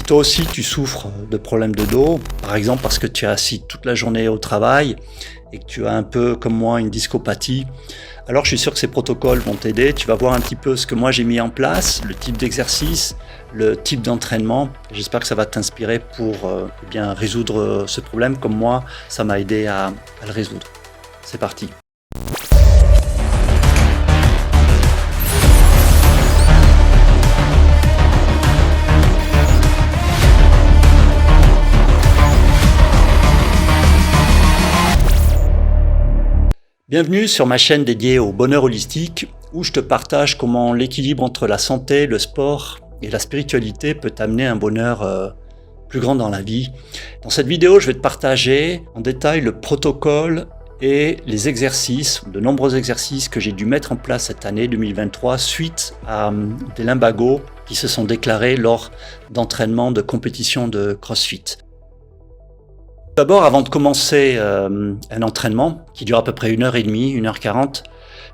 toi aussi tu souffres de problèmes de dos, par exemple parce que tu es assis toute la journée au travail et que tu as un peu comme moi une discopathie, alors je suis sûr que ces protocoles vont t'aider. Tu vas voir un petit peu ce que moi j'ai mis en place, le type d'exercice, le type d'entraînement. J'espère que ça va t'inspirer pour bien résoudre ce problème comme moi, ça m'a aidé à le résoudre. C'est parti. Bienvenue sur ma chaîne dédiée au bonheur holistique où je te partage comment l'équilibre entre la santé, le sport et la spiritualité peut t'amener un bonheur plus grand dans la vie. Dans cette vidéo, je vais te partager en détail le protocole et les exercices, de nombreux exercices que j'ai dû mettre en place cette année 2023 suite à des lumbagos qui se sont déclarés lors d'entraînements de compétition de CrossFit. D'abord, avant de commencer un entraînement qui dure à peu près 1h30, 1h40,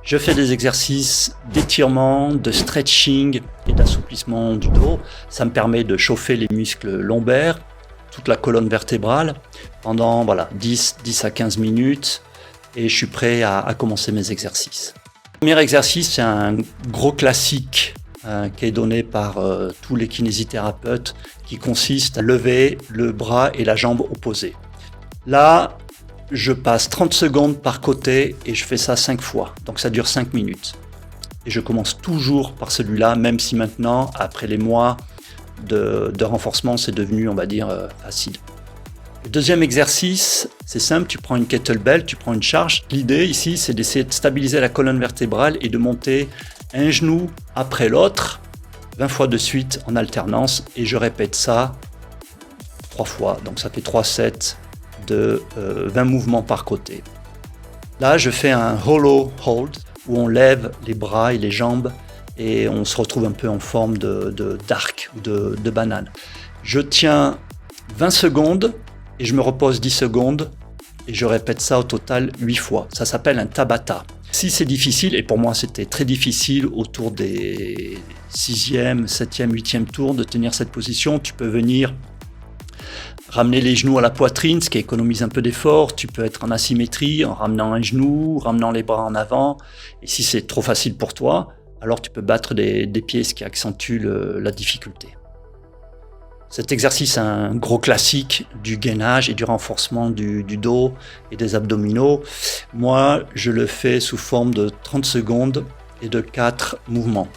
je fais des exercices d'étirement, de stretching et d'assouplissement du dos. Ça me permet de chauffer les muscles lombaires, toute la colonne vertébrale pendant 10 à 15 minutes et je suis prêt à commencer mes exercices. Le premier exercice, c'est un gros classique qui est donné par tous les kinésithérapeutes qui consiste à lever le bras et la jambe opposée. Là, je passe 30 secondes par côté et je fais ça 5 fois, donc ça dure 5 minutes. Et je commence toujours par celui-là, même si maintenant, après les mois de renforcement, c'est devenu, on va dire, facile. Le deuxième exercice, c'est simple, tu prends une kettlebell, tu prends une charge. L'idée ici, c'est d'essayer de stabiliser la colonne vertébrale et de monter un genou après l'autre, 20 fois de suite en alternance, et je répète ça 3 fois, donc ça fait 3 sets de 20 mouvements par côté. Là, je fais un hollow hold où on lève les bras et les jambes et on se retrouve un peu en forme d'arc ou de banane. Je tiens 20 secondes et je me repose 10 secondes et je répète ça au total 8 fois. Ça s'appelle un Tabata. Si c'est difficile, et pour moi c'était très difficile autour des 6e, 7e, 8e tours de tenir cette position, tu peux venir ramener les genoux à la poitrine, ce qui économise un peu d'effort. Tu peux être en asymétrie en ramenant un genou, ramenant les bras en avant. Et si c'est trop facile pour toi, alors tu peux battre des pieds, ce qui accentue la difficulté. Cet exercice est un gros classique du gainage et du renforcement du dos et des abdominaux. Moi, je le fais sous forme de 30 secondes et de 4 mouvements.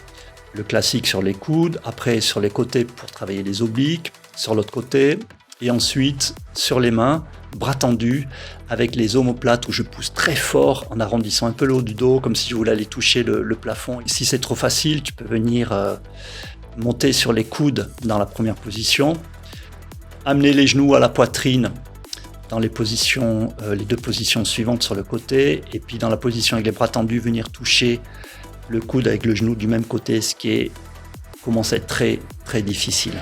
Le classique sur les coudes, après sur les côtés pour travailler les obliques, sur l'autre côté, et ensuite sur les mains, bras tendus, avec les omoplates où je pousse très fort en arrondissant un peu le haut du dos, comme si je voulais aller toucher le plafond. Et si c'est trop facile, tu peux venir monter sur les coudes dans la première position, amener les genoux à la poitrine dans les deux positions suivantes sur le côté, et puis dans la position avec les bras tendus, venir toucher le coude avec le genou du même côté, ce qui commence à être très très difficile.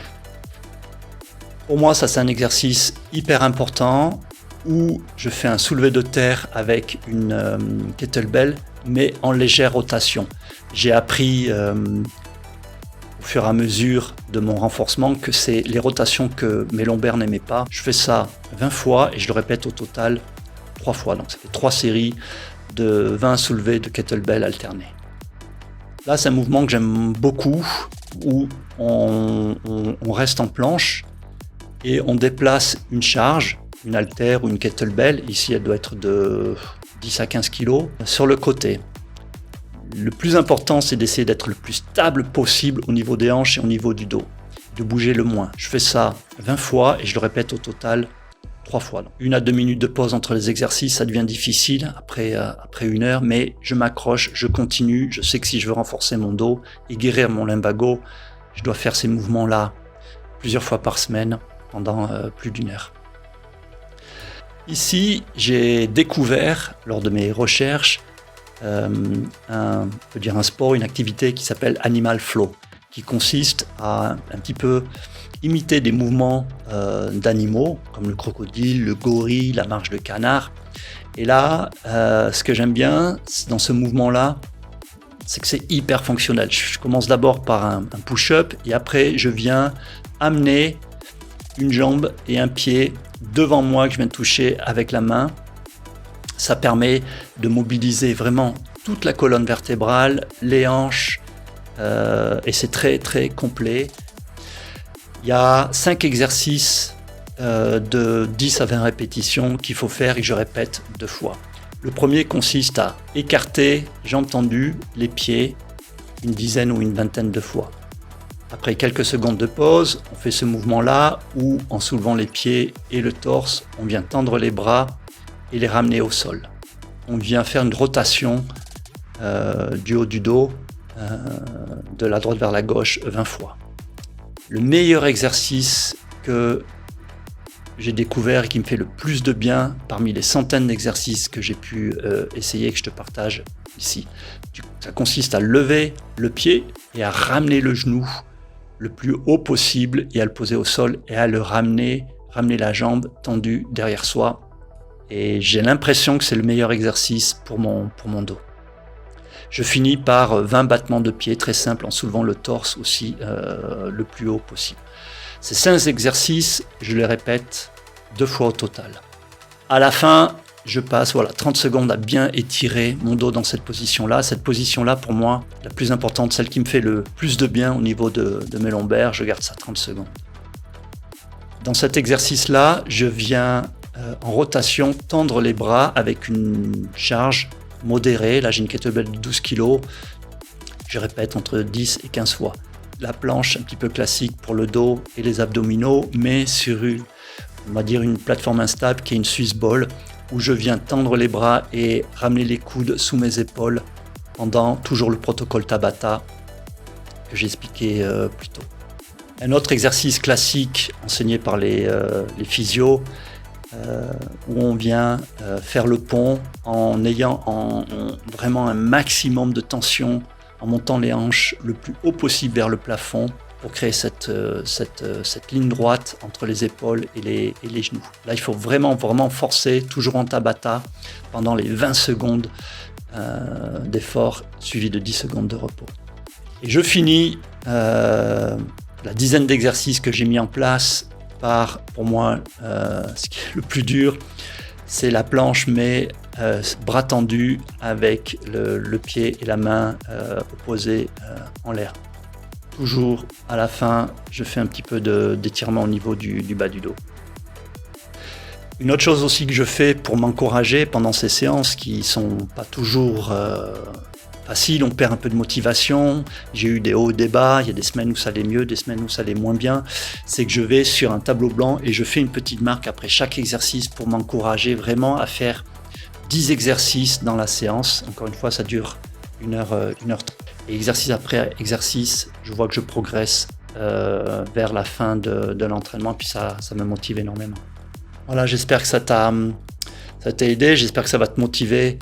Pour moi, ça c'est un exercice hyper important où je fais un soulevé de terre avec une kettlebell, mais en légère rotation. J'ai appris au fur et à mesure de mon renforcement que c'est les rotations que mes lombaires n'aimaient pas. Je fais ça 20 fois et je le répète au total 3 fois. Donc ça fait 3 séries de 20 soulevés de kettlebell alternés. Là, c'est un mouvement que j'aime beaucoup où on reste en planche et on déplace une charge, une haltère ou une kettlebell, ici elle doit être de 10 à 15 kg, sur le côté. Le plus important, c'est d'essayer d'être le plus stable possible au niveau des hanches et au niveau du dos, de bouger le moins. Je fais ça 20 fois et je le répète au total 3 fois. Donc, 1 à 2 minutes de pause entre les exercices, ça devient difficile après 1 heure, mais je m'accroche, je continue. Je sais que si je veux renforcer mon dos et guérir mon lumbago, je dois faire ces mouvements-là plusieurs fois par semaine pendant plus d'1 heure. Ici, j'ai découvert, lors de mes recherches, un sport, une activité qui s'appelle Animal Flow, qui consiste à un petit peu imiter des mouvements d'animaux, comme le crocodile, le gorille, la marche de canard. Et là, ce que j'aime bien dans ce mouvement-là, c'est que c'est hyper fonctionnel. Je commence d'abord par un push-up et après je viens amener une jambe et un pied devant moi que je viens de toucher avec la main. Ça permet de mobiliser vraiment toute la colonne vertébrale, les hanches, et c'est très très complet. Il y a 5 exercices de 10 à 20 répétitions qu'il faut faire et que je répète 2 fois. Le premier consiste à écarter, jambes tendues, les pieds, une dizaine ou une vingtaine de fois. Après quelques secondes de pause, on fait ce mouvement-là où, en soulevant les pieds et le torse, on vient tendre les bras et les ramener au sol. On vient faire une rotation du haut du dos, de la droite vers la gauche 20 fois. Le meilleur exercice que j'ai découvert et qui me fait le plus de bien parmi les centaines d'exercices que j'ai pu essayer et que je te partage ici. Ça consiste à lever le pied et à ramener le genou le plus haut possible et à le poser au sol et à le ramener la jambe tendue derrière soi. Et j'ai l'impression que c'est le meilleur exercice pour mon dos. Je finis par 20 battements de pied très simples en soulevant le torse aussi le plus haut possible. Ces 5 exercices, je les répète 2 fois au total. À la fin, je passe 30 secondes à bien étirer mon dos dans cette position-là. Cette position-là, pour moi, la plus importante, celle qui me fait le plus de bien au niveau de mes lombaires, je garde ça 30 secondes. Dans cet exercice-là, je viens en rotation tendre les bras avec une charge modérée. Là, j'ai une kettlebell de 12 kg. Je répète entre 10 et 15 fois. La planche un petit peu classique pour le dos et les abdominaux, mais sur une plateforme instable qui est une Swiss ball, où je viens tendre les bras et ramener les coudes sous mes épaules pendant toujours le protocole Tabata que j'ai expliqué plus tôt. Un autre exercice classique enseigné par les physios, où on vient faire le pont en ayant vraiment un maximum de tension, en montant les hanches le plus haut possible vers le plafond pour créer cette ligne droite entre les épaules et les genoux. Là, il faut vraiment forcer, toujours en Tabata, pendant les 20 secondes d'effort, suivi de 10 secondes de repos. Et je finis la dizaine d'exercices que j'ai mis en place par, pour moi, ce qui est le plus dur, c'est la planche, mais bras tendus avec le pied et la main opposés en l'air. Toujours à la fin, je fais un petit peu d'étirement au niveau du bas du dos. Une autre chose aussi que je fais pour m'encourager pendant ces séances qui sont pas toujours faciles, on perd un peu de motivation, j'ai eu des hauts et des bas, il y a des semaines où ça allait mieux, des semaines où ça allait moins bien, c'est que je vais sur un tableau blanc et je fais une petite marque après chaque exercice pour m'encourager vraiment à faire 10 exercices dans la séance. Encore une fois, ça dure 1h30. Et exercice après exercice, je vois que je progresse vers la fin de l'entraînement, puis ça me motive énormément. Voilà, j'espère que ça t'a aidé, j'espère que ça va te motiver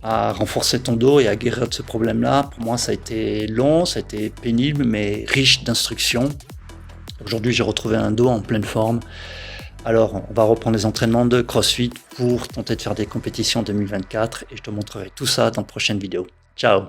à renforcer ton dos et à guérir de ce problème-là. Pour moi, ça a été long, ça a été pénible, mais riche d'instructions. Aujourd'hui, j'ai retrouvé un dos en pleine forme. Alors, on va reprendre les entraînements de CrossFit pour tenter de faire des compétitions 2024 et je te montrerai tout ça dans de prochaines vidéos. Ciao!